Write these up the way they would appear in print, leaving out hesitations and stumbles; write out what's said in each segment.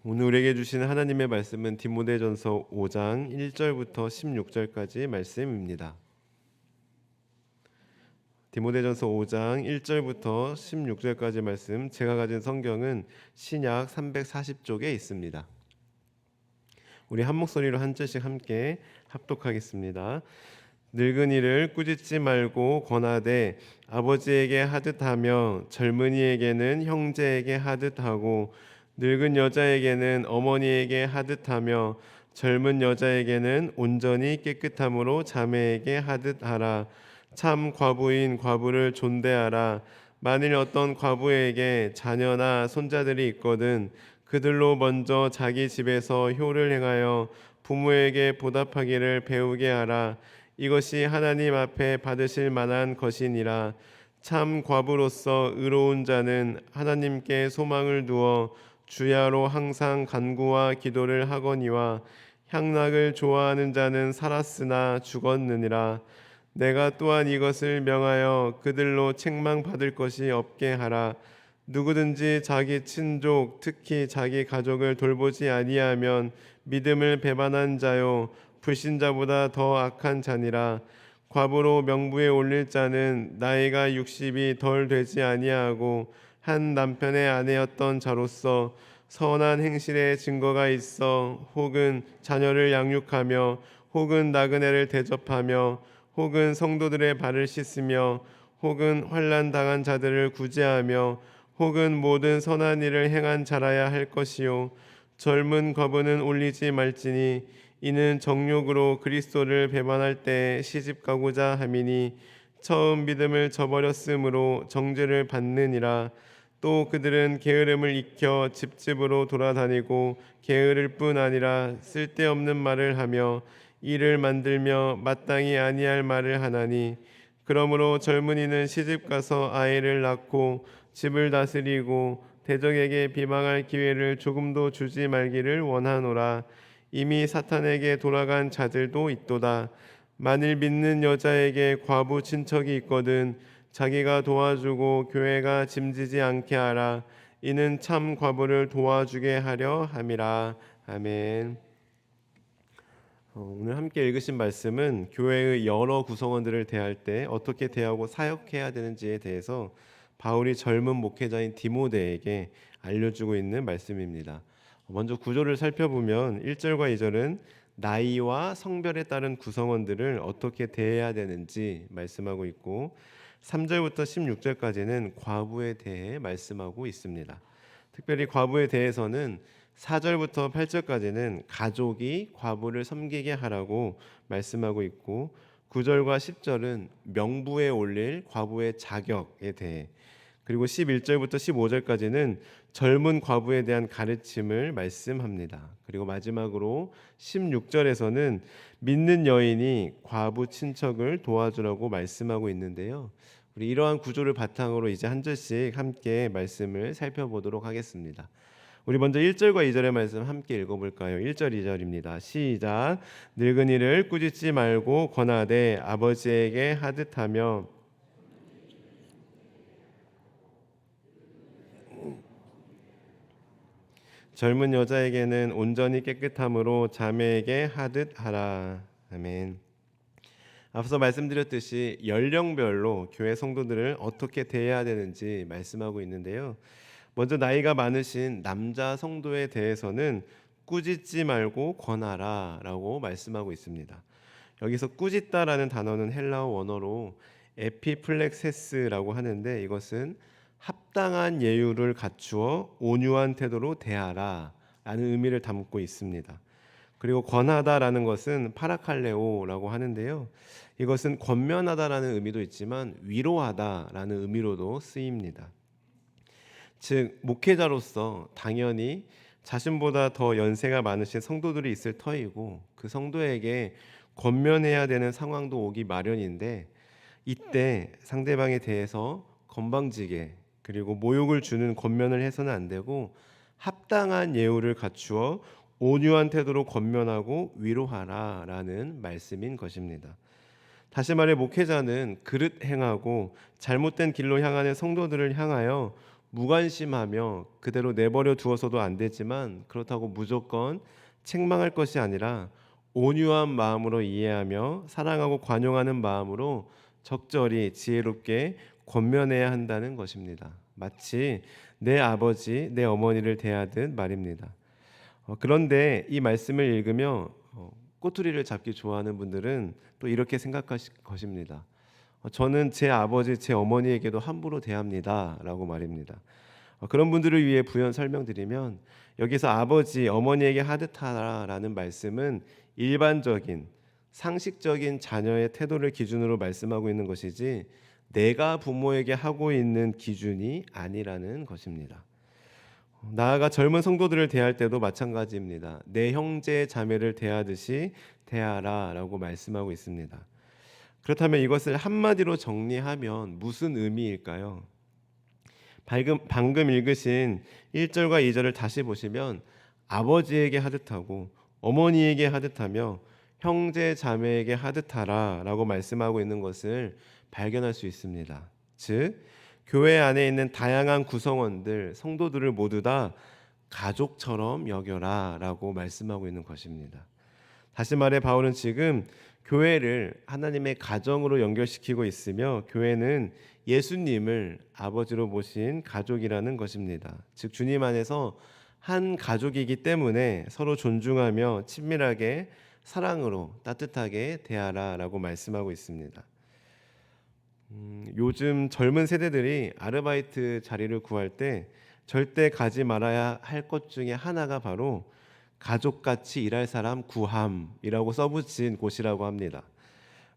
오늘 우리에게 주시는 하나님의 말씀은 디모데전서 5장 1절부터 16절까지 말씀입니다. 디모데전서 5장 1절부터 16절까지 말씀, 제가 가진 성경은 신약 340쪽에 있습니다. 우리 한 목소리로 한 절씩 함께 합독하겠습니다. 늙은이를 꾸짖지 말고 권하되 아버지에게 하듯하며 젊은이에게는 형제에게 하듯하고 늙은 여자에게는 어머니에게 하듯하며 젊은 여자에게는 온전히 깨끗함으로 자매에게 하듯하라. 참 과부인 과부를 존대하라. 만일 어떤 과부에게 자녀나 손자들이 있거든 그들로 먼저 자기 집에서 효를 행하여 부모에게 보답하기를 배우게 하라. 이것이 하나님 앞에 받으실 만한 것이니라. 참 과부로서 의로운 자는 하나님께 소망을 두어 주야로 항상 간구와 기도를 하거니와 향락을 좋아하는 자는 살았으나 죽었느니라. 내가 또한 이것을 명하여 그들로 책망받을 것이 없게 하라. 누구든지 자기 친족 특히 자기 가족을 돌보지 아니하면 믿음을 배반한 자요 불신자보다 더 악한 자니라. 과부로 명부에 올릴 자는 나이가 60이 덜 되지 아니하고 한 남편의 아내였던 자로서 선한 행실의 증거가 있어 혹은 자녀를 양육하며 혹은 나그네를 대접하며 혹은 성도들의 발을 씻으며 혹은 환난 당한 자들을 구제하며 혹은 모든 선한 일을 행한 자라야 할 것이요 젊은 과부는 올리지 말지니 이는 정욕으로 그리스도를 배반할 때 시집 가고자 함이니 처음 믿음을 저버렸으므로 정죄를 받느니라. 또 그들은 게으름을 익혀 집집으로 돌아다니고 게으를 뿐 아니라 쓸데없는 말을 하며 일을 만들며 마땅히 아니할 말을 하나니 그러므로 젊은이는 시집 가서 아이를 낳고 집을 다스리고 대적에게 비방할 기회를 조금도 주지 말기를 원하노라. 이미 사탄에게 돌아간 자들도 있도다. 만일 믿는 여자에게 과부 친척이 있거든 자기가 도와주고 교회가 짐지지 않게 하라. 이는 참 과부를 도와주게 하려 함이라. 아멘. 오늘 함께 읽으신 말씀은 교회의 여러 구성원들을 대할 때 어떻게 대하고 사역해야 되는지에 대해서 바울이 젊은 목회자인 디모데에게 알려주고 있는 말씀입니다. 먼저 구조를 살펴보면 1절과 2절은 나이와 성별에 따른 구성원들을 어떻게 대해야 되는지 말씀하고 있고 3절부터 16절까지는 과부에 대해 말씀하고 있습니다. 특별히 과부에 대해서는 4절부터 8절까지는 가족이 과부를 섬기게 하라고 말씀하고 있고 9절과 10절은 명부에 올릴 과부의 자격에 대해 그리고 11절부터 15절까지는 젊은 과부에 대한 가르침을 말씀합니다. 그리고 마지막으로 16절에서는 믿는 여인이 과부 친척을 도와주라고 말씀하고 있는데요. 우리 이러한 구조를 바탕으로 이제 한 절씩 함께 말씀을 살펴보도록 하겠습니다. 우리 먼저 1절과 2절의 말씀 함께 읽어볼까요? 1절 2절입니다. 시작. 늙은이를 꾸짖지 말고 권하되 아버지에게 하듯하며 젊은 여자에게는 온전히 깨끗함으로 자매에게 하듯 하라. 아멘. 앞서 말씀드렸듯이 연령별로 교회 성도들을 어떻게 대해야 되는지 말씀하고 있는데요. 먼저 나이가 많으신 남자 성도에 대해서는 꾸짖지 말고 권하라라고 말씀하고 있습니다. 여기서 꾸짖다라는 단어는 헬라어 원어로 에피플렉세스라고 하는데 이것은 합당한 예우를 갖추어 온유한 태도로 대하라라는 의미를 담고 있습니다. 그리고 권하다라는 것은 파라칼레오라고 하는데요. 이것은 권면하다라는 의미도 있지만 위로하다라는 의미로도 쓰입니다. 즉 목회자로서 당연히 자신보다 더 연세가 많으신 성도들이 있을 터이고 그 성도에게 권면해야 되는 상황도 오기 마련인데 이때 상대방에 대해서 건방지게 그리고 모욕을 주는 권면을 해서는 안 되고 합당한 예우를 갖추어 온유한 태도로 권면하고 위로하라라는 말씀인 것입니다. 다시 말해 목회자는 그릇 행하고 잘못된 길로 향하는 성도들을 향하여 무관심하며 그대로 내버려 두어서도 안 되지만 그렇다고 무조건 책망할 것이 아니라 온유한 마음으로 이해하며 사랑하고 관용하는 마음으로 적절히 지혜롭게 권면해야 한다는 것입니다. 마치 내 아버지, 내 어머니를 대하듯 말입니다. 그런데 이 말씀을 읽으며 꼬투리를 잡기 좋아하는 분들은 또 이렇게 생각하실 것입니다. 저는 제 아버지, 제 어머니에게도 함부로 대합니다라고 말입니다. 그런 분들을 위해 부연 설명드리면 여기서 아버지, 어머니에게 하듯하라라는 말씀은 일반적인 상식적인 자녀의 태도를 기준으로 말씀하고 있는 것이지 내가 부모에게 하고 있는 기준이 아니라는 것입니다. 나아가 젊은 성도들을 대할 때도 마찬가지입니다. 내 형제 자매를 대하듯이 대하라라고 말씀하고 있습니다. 그렇다면 이것을 한마디로 정리하면 무슨 의미일까요? 방금 읽으신 1절과 2절을 다시 보시면 아버지에게 하듯하고 어머니에게 하듯하며 형제 자매에게 하듯하라라고 말씀하고 있는 것을 발견할 수 있습니다. 즉 교회 안에 있는 다양한 구성원들, 성도들을 모두 다 가족처럼 여겨라라고 말씀하고 있는 것입니다. 다시 말해 바울은 지금 교회를 하나님의 가정으로 연결시키고 있으며 교회는 예수님을 아버지로 모신 가족이라는 것입니다. 즉 주님 안에서 한 가족이기 때문에 서로 존중하며 친밀하게 사랑으로 따뜻하게 대하라라고 말씀하고 있습니다. 요즘 젊은 세대들이 아르바이트 자리를 구할 때 절대 가지 말아야 할 것 중에 하나가 바로 가족같이 일할 사람 구함이라고 써붙인 곳이라고 합니다.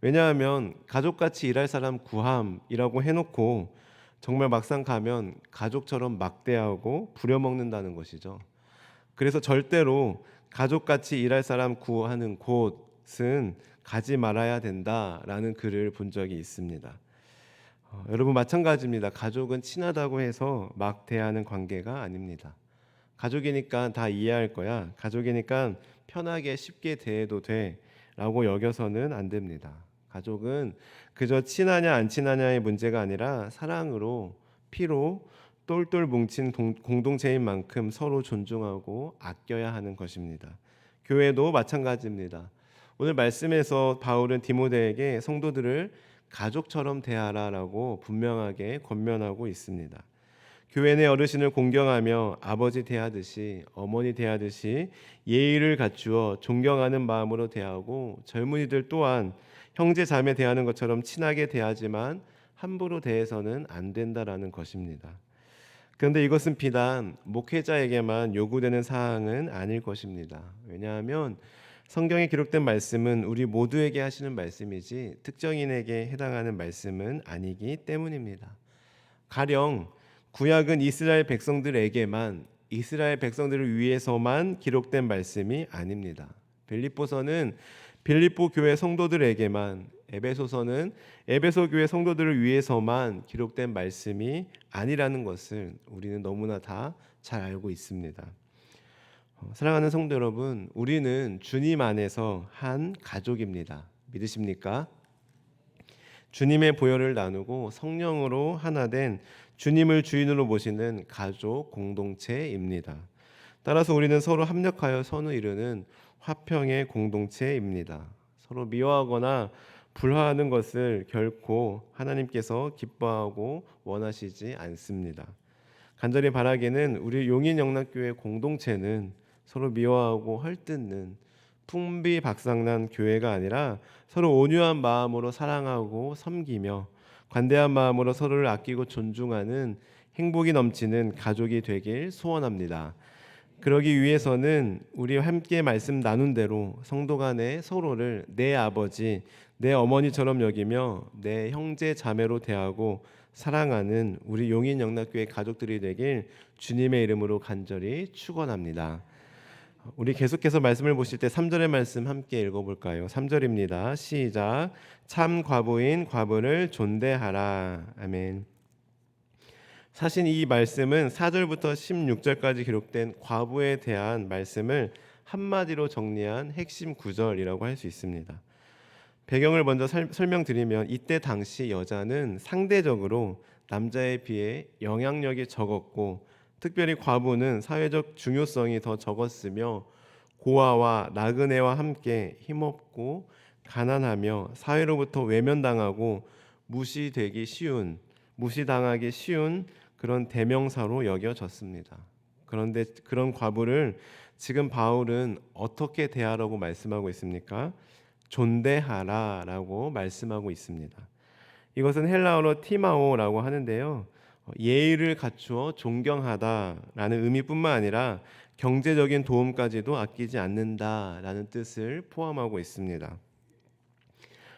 왜냐하면 가족같이 일할 사람 구함이라고 해놓고 정말 막상 가면 가족처럼 막대하고 부려먹는다는 것이죠. 그래서 절대로 가족같이 일할 사람 구하는 곳은 가지 말아야 된다라는 글을 본 적이 있습니다. 여러분 마찬가지입니다. 가족은 친하다고 해서 막 대하는 관계가 아닙니다. 가족이니까 다 이해할 거야. 가족이니까 편하게 쉽게 대해도 돼라고 여겨서는 안 됩니다. 가족은 그저 친하냐 안 친하냐의 문제가 아니라 사랑으로 피로 똘똘 뭉친 공동체인 만큼 서로 존중하고 아껴야 하는 것입니다. 교회도 마찬가지입니다. 오늘 말씀에서 바울은 디모데에게 성도들을 가족처럼 대하라라고 분명하게 권면하고 있습니다. 교회 내 어르신을 공경하며 아버지 대하듯이 어머니 대하듯이 예의를 갖추어 존경하는 마음으로 대하고 젊은이들 또한 형제 자매 대하는 것처럼 친하게 대하지만 함부로 대해서는 안 된다라는 것입니다. 그런데 이것은 비단 목회자에게만 요구되는 사항은 아닐 것입니다. 왜냐하면 성경에 기록된 말씀은 우리 모두에게 하시는 말씀이지 특정인에게 해당하는 말씀은 아니기 때문입니다. 가령 구약은 이스라엘 백성들에게만 이스라엘 백성들을 위해서만 기록된 말씀이 아닙니다. 빌립보서는 빌립보 교회 성도들에게만, 에베소서는 에베소 교회 성도들을 위해서만 기록된 말씀이 아니라는 것을 우리는 너무나 다 잘 알고 있습니다. 사랑하는 성도 여러분, 우리는 주님 안에서 한 가족입니다. 믿으십니까? 주님의 보혈을 나누고 성령으로 하나 된 주님을 주인으로 모시는 가족 공동체입니다. 따라서 우리는 서로 합력하여 선을 이루는 화평의 공동체입니다. 서로 미워하거나 불화하는 것을 결코 하나님께서 기뻐하고 원하시지 않습니다. 간절히 바라기는 우리 용인영락교회 공동체는 서로 미워하고 헐뜯는 풍비박상난 교회가 아니라 서로 온유한 마음으로 사랑하고 섬기며 관대한 마음으로 서로를 아끼고 존중하는 행복이 넘치는 가족이 되길 소원합니다. 그러기 위해서는 우리 함께 말씀 나눈 대로 성도 간에 서로를 내 아버지, 내 어머니처럼 여기며 내 형제 자매로 대하고 사랑하는 우리 용인영락교회 가족들이 되길 주님의 이름으로 간절히 축원합니다. 우리 계속해서 말씀을 보실 때 3절의 말씀 함께 읽어볼까요? 3절입니다. 시작. 참 과부인 과부를 존대하라. 아멘. 사실 이 말씀은 4절부터 16절까지 기록된 과부에 대한 말씀을 한마디로 정리한 핵심 구절이라고 할 수 있습니다. 배경을 먼저 설명드리면 이때 당시 여자는 상대적으로 남자에 비해 영향력이 적었고 특별히 과부는 사회적 중요성이 더 적었으며 고아와 나그네와 함께 힘없고 가난하며 사회로부터 외면당하고 무시당하기 쉬운 그런 대명사로 여겨졌습니다. 그런데 그런 과부를 지금 바울은 어떻게 대하라고 말씀하고 있습니까? 존대하라라고 말씀하고 있습니다. 이것은 헬라어로 티마오라고 하는데요. 예의를 갖추어 존경하다라는 의미뿐만 아니라 경제적인 도움까지도 아끼지 않는다라는 뜻을 포함하고 있습니다.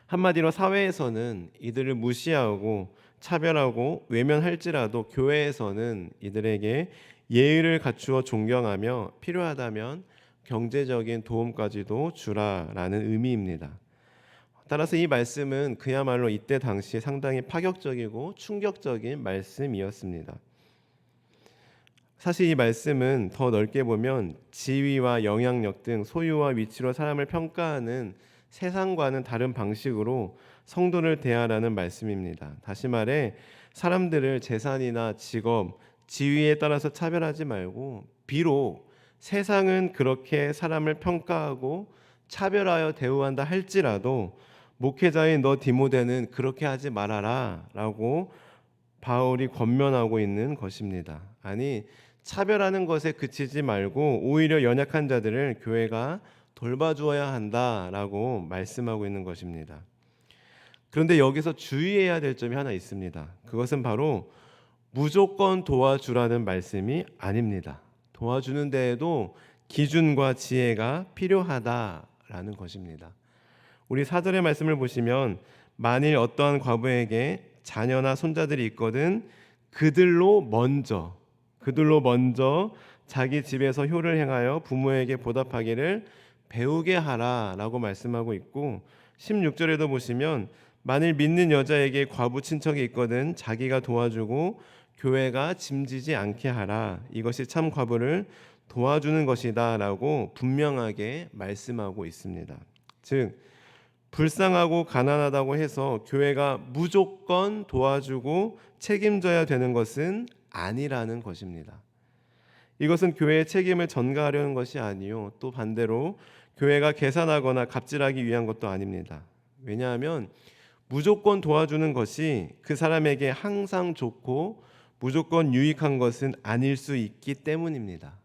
한마디로 사회에서는 이들을 무시하고 차별하고 외면할지라도 교회에서는 이들에게 예의를 갖추어 존경하며 필요하다면 경제적인 도움까지도 주라라는 의미입니다. 따라서 이 말씀은 그야말로 이때 당시에 상당히 파격적이고 충격적인 말씀이었습니다. 사실 이 말씀은 더 넓게 보면 지위와 영향력 등 소유와 위치로 사람을 평가하는 세상과는 다른 방식으로 성도를 대하라는 말씀입니다. 다시 말해 사람들을 재산이나 직업, 지위에 따라서 차별하지 말고 비록 세상은 그렇게 사람을 평가하고 차별하여 대우한다 할지라도 목회자인 너 디모데는 그렇게 하지 말아라 라고 바울이 권면하고 있는 것입니다. 아니 차별하는 것에 그치지 말고 오히려 연약한 자들을 교회가 돌봐주어야 한다라고 말씀하고 있는 것입니다. 그런데 여기서 주의해야 될 점이 하나 있습니다. 그것은 바로 무조건 도와주라는 말씀이 아닙니다. 도와주는 데에도 기준과 지혜가 필요하다라는 것입니다. 우리 4절의 말씀을 보시면 만일 어떠한 과부에게 자녀나 손자들이 있거든 그들로 먼저 자기 집에서 효를 행하여 부모에게 보답하기를 배우게 하라라고 말씀하고 있고 16절에도 보시면 만일 믿는 여자에게 과부 친척이 있거든 자기가 도와주고 교회가 짐지지 않게 하라. 이것이 참 과부를 도와주는 것이다라고 분명하게 말씀하고 있습니다. 즉 불쌍하고 가난하다고 해서 교회가 무조건 도와주고 책임져야 되는 것은 아니라는 것입니다. 이것은 교회의 책임을 전가하려는 것이 아니요 또 반대로 교회가 계산하거나 갑질하기 위한 것도 아닙니다. 왜냐하면 무조건 도와주는 것이 그 사람에게 항상 좋고 무조건 유익한 것은 아닐 수 있기 때문입니다.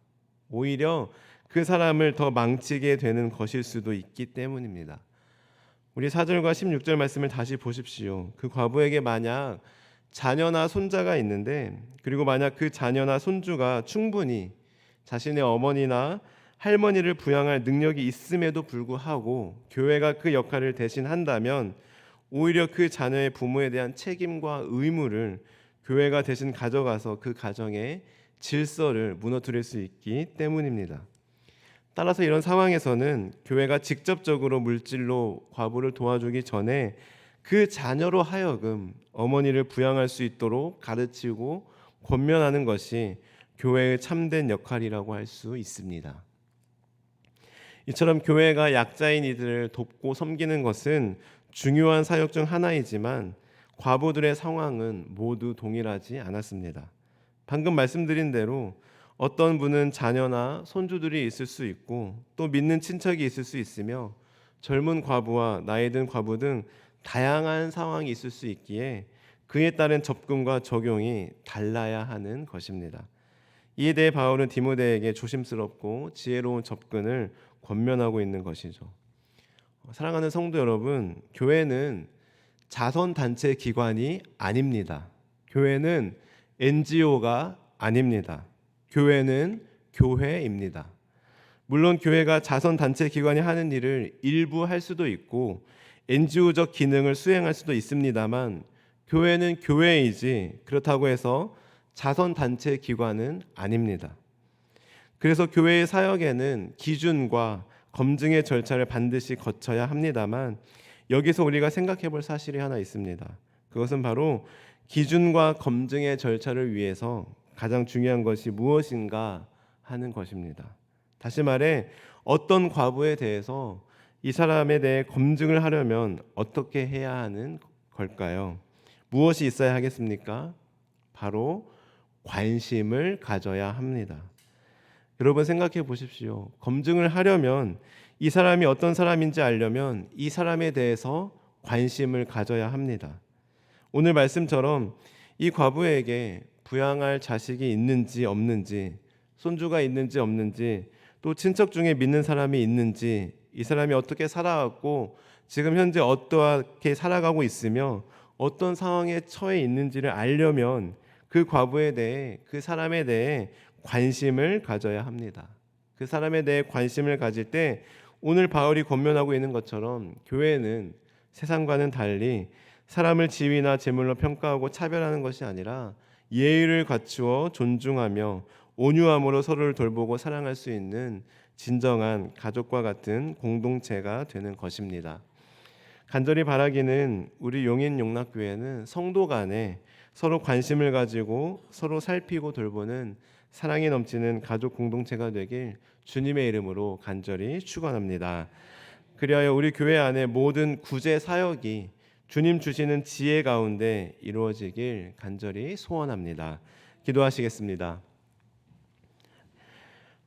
오히려 그 사람을 더 망치게 되는 것일 수도 있기 때문입니다. 우리 4절과 16절 말씀을 다시 보십시오. 그 과부에게 만약 자녀나 손자가 있는데 그리고 만약 그 자녀나 손주가 충분히 자신의 어머니나 할머니를 부양할 능력이 있음에도 불구하고 교회가 그 역할을 대신한다면 오히려 그 자녀의 부모에 대한 책임과 의무를 교회가 대신 가져가서 그 가정의 질서를 무너뜨릴 수 있기 때문입니다. 따라서 이런 상황에서는 교회가 직접적으로 물질로 과부를 도와주기 전에 그 자녀로 하여금 어머니를 부양할 수 있도록 가르치고 권면하는 것이 교회의 참된 역할이라고 할 수 있습니다. 이처럼 교회가 약자인 이들을 돕고 섬기는 것은 중요한 사역 중 하나이지만 과부들의 상황은 모두 동일하지 않았습니다. 방금 말씀드린 대로 어떤 분은 자녀나 손주들이 있을 수 있고 또 믿는 친척이 있을 수 있으며 젊은 과부와 나이 든 과부 등 다양한 상황이 있을 수 있기에 그에 따른 접근과 적용이 달라야 하는 것입니다. 이에 대해 바울은 디모데에게 조심스럽고 지혜로운 접근을 권면하고 있는 것이죠. 사랑하는 성도 여러분, 교회는 자선단체 기관이 아닙니다. 교회는 NGO가 아닙니다. 교회는 교회입니다. 물론 교회가 자선단체 기관이 하는 일을 일부 할 수도 있고 NGO적 기능을 수행할 수도 있습니다만 교회는 교회이지 그렇다고 해서 자선단체 기관은 아닙니다. 그래서 교회의 사역에는 기준과 검증의 절차를 반드시 거쳐야 합니다만 여기서 우리가 생각해 볼 사실이 하나 있습니다. 그것은 바로 기준과 검증의 절차를 위해서 가장 중요한 것이 무엇인가 하는 것입니다. 다시 말해 어떤 과부에 대해서 이 사람에 대해 검증을 하려면 어떻게 해야 하는 걸까요? 무엇이 있어야 하겠습니까? 바로 관심을 가져야 합니다. 여러분 생각해 보십시오. 검증을 하려면 이 사람이 어떤 사람인지 알려면 이 사람에 대해서 관심을 가져야 합니다. 오늘 말씀처럼 이 과부에게 부양할 자식이 있는지 없는지, 손주가 있는지 없는지, 또 친척 중에 믿는 사람이 있는지, 이 사람이 어떻게 살아왔고 지금 현재 어떻게 살아가고 있으며 어떤 상황에 처해 있는지를 알려면 그 과부에 대해, 그 사람에 대해 관심을 가져야 합니다. 그 사람에 대해 관심을 가질 때 오늘 바울이 권면하고 있는 것처럼 교회는 세상과는 달리 사람을 지위나 재물로 평가하고 차별하는 것이 아니라 예의를 갖추어 존중하며 온유함으로 서로를 돌보고 사랑할 수 있는 진정한 가족과 같은 공동체가 되는 것입니다. 간절히 바라기는 우리 용인용락교회는 성도 간에 서로 관심을 가지고 서로 살피고 돌보는 사랑이 넘치는 가족 공동체가 되길 주님의 이름으로 간절히 축원합니다. 그리하여 우리 교회 안에 모든 구제 사역이 주님 주시는 지혜 가운데 이루어지길 간절히 소원합니다. 기도하시겠습니다.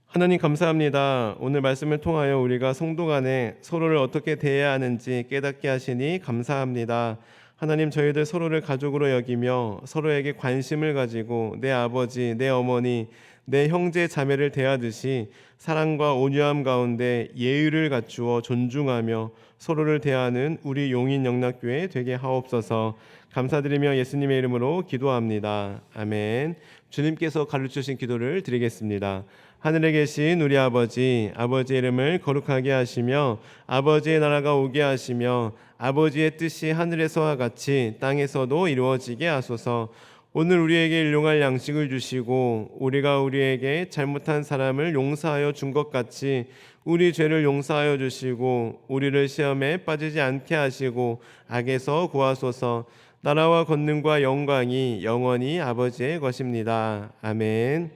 하나님 감사합니다. 오늘 말씀을 통하여 우리가 성도 간에 서로를 어떻게 대해야 하는지 깨닫게 하시니 감사합니다. 하나님, 저희들 서로를 가족으로 여기며 서로에게 관심을 가지고 내 아버지, 내 어머니, 내 형제 자매를 대하듯이 사랑과 온유함 가운데 예의를 갖추어 존중하며 서로를 대하는 우리 용인영락교회 되게 하옵소서. 감사드리며 예수님의 이름으로 기도합니다. 아멘. 주님께서 가르치신 기도를 드리겠습니다. 하늘에 계신 우리 아버지, 아버지의 이름을 거룩하게 하시며 아버지의 나라가 오게 하시며 아버지의 뜻이 하늘에서와 같이 땅에서도 이루어지게 하소서. 오늘 우리에게 일용할 양식을 주시고 우리가 우리에게 잘못한 사람을 용서하여 준 것 같이 우리 죄를 용서하여 주시고 우리를 시험에 빠지지 않게 하시고 악에서 구하소서. 나라와 권능과 영광이 영원히 아버지의 것입니다. 아멘.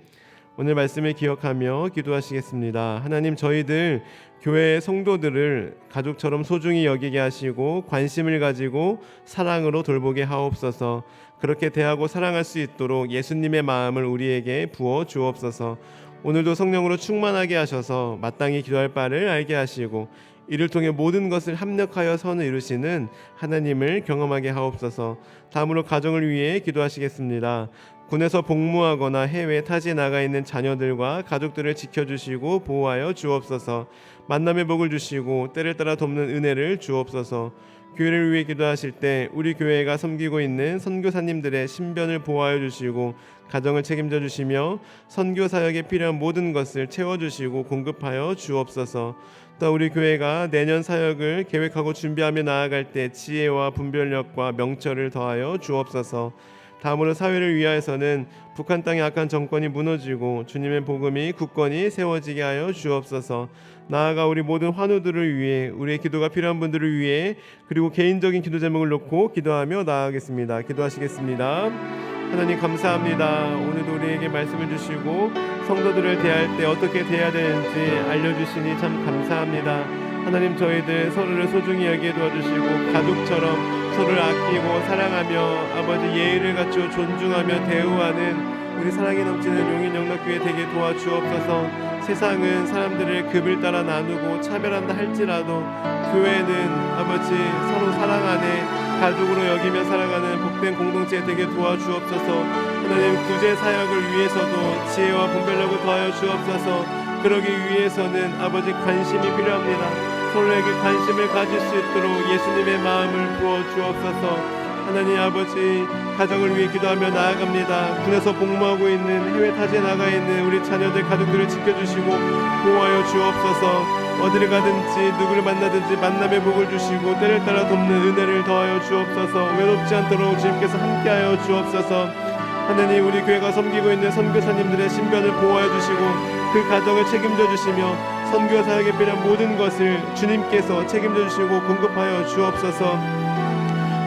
오늘 말씀을 기억하며 기도하시겠습니다. 하나님, 저희들 교회의 성도들을 가족처럼 소중히 여기게 하시고 관심을 가지고 사랑으로 돌보게 하옵소서. 그렇게 대하고 사랑할 수 있도록 예수님의 마음을 우리에게 부어 주옵소서. 오늘도 성령으로 충만하게 하셔서 마땅히 기도할 바를 알게 하시고 이를 통해 모든 것을 합력하여 선을 이루시는 하나님을 경험하게 하옵소서. 다음으로 가정을 위해 기도하시겠습니다. 군에서 복무하거나 해외 타지에 나가 있는 자녀들과 가족들을 지켜주시고 보호하여 주옵소서. 만남의 복을 주시고 때를 따라 돕는 은혜를 주옵소서. 교회를 위해 기도하실 때 우리 교회가 섬기고 있는 선교사님들의 신변을 보호하여 주시고 가정을 책임져 주시며 선교 사역에 필요한 모든 것을 채워주시고 공급하여 주옵소서. 또 우리 교회가 내년 사역을 계획하고 준비하며 나아갈 때 지혜와 분별력과 명철을 더하여 주옵소서. 다음으로 사회를 위하여서는 북한 땅의 악한 정권이 무너지고 주님의 복음이 굳건히 세워지게 하여 주옵소서. 나아가 우리 모든 환우들을 위해, 우리의 기도가 필요한 분들을 위해, 그리고 개인적인 기도 제목을 놓고 기도하며 나아가겠습니다. 기도하시겠습니다. 하나님 감사합니다. 오늘도 우리에게 말씀을 주시고 성도들을 대할 때 어떻게 대해야 되는지 알려주시니 참 감사합니다. 하나님, 저희들 서로를 소중히 여기에 도와주시고 가족처럼 서로를 아끼고 사랑하며 아버지 예의를 갖추어 존중하며 대우하는 우리 사랑이 넘치는 용인영락교회 되게 도와주옵소서. 세상은 사람들을 급을 따라 나누고 차별한다 할지라도 교회는 아버지 서로 사랑 안에 가족으로 여기며 살아가는 복된 공동체 되게 도와주옵소서. 하나님, 구제 사역을 위해서도 지혜와 분별력을 더하여 주옵소서. 그러기 위해서는 아버지 관심이 필요합니다. 서로에게 관심을 가질 수 있도록 예수님의 마음을 부어 주옵소서. 하나님 아버지, 가정을 위해 기도하며 나아갑니다. 군에서 복무하고 있는 해외 타지에 나가 있는 우리 자녀들 가족들을 지켜주시고 보호하여 주옵소서. 어디를 가든지 누구를 만나든지 만남의 복을 주시고 때를 따라 돕는 은혜를 더하여 주옵소서. 외롭지 않도록 주님께서 함께하여 주옵소서. 하나님, 우리 교회가 섬기고 있는 선교사님들의 신변을 보호하여 주시고 그 가정을 책임져 주시며 선교 사역에 필요한 모든 것을 주님께서 책임져 주시고 공급하여 주옵소서.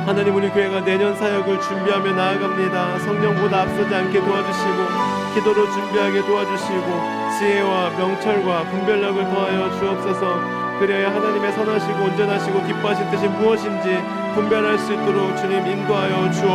하나님, 우리 교회가 내년 사역을 준비하며 나아갑니다. 성령보다 앞서지 않게 도와주시고 기도로 준비하게 도와주시고 지혜와 명철과 분별력을 더하여 주옵소서. 그래야 하나님의 선하시고 온전하시고 기뻐하신 뜻이 무엇인지 분별할 수 있도록 주님 인도하여 주옵소서.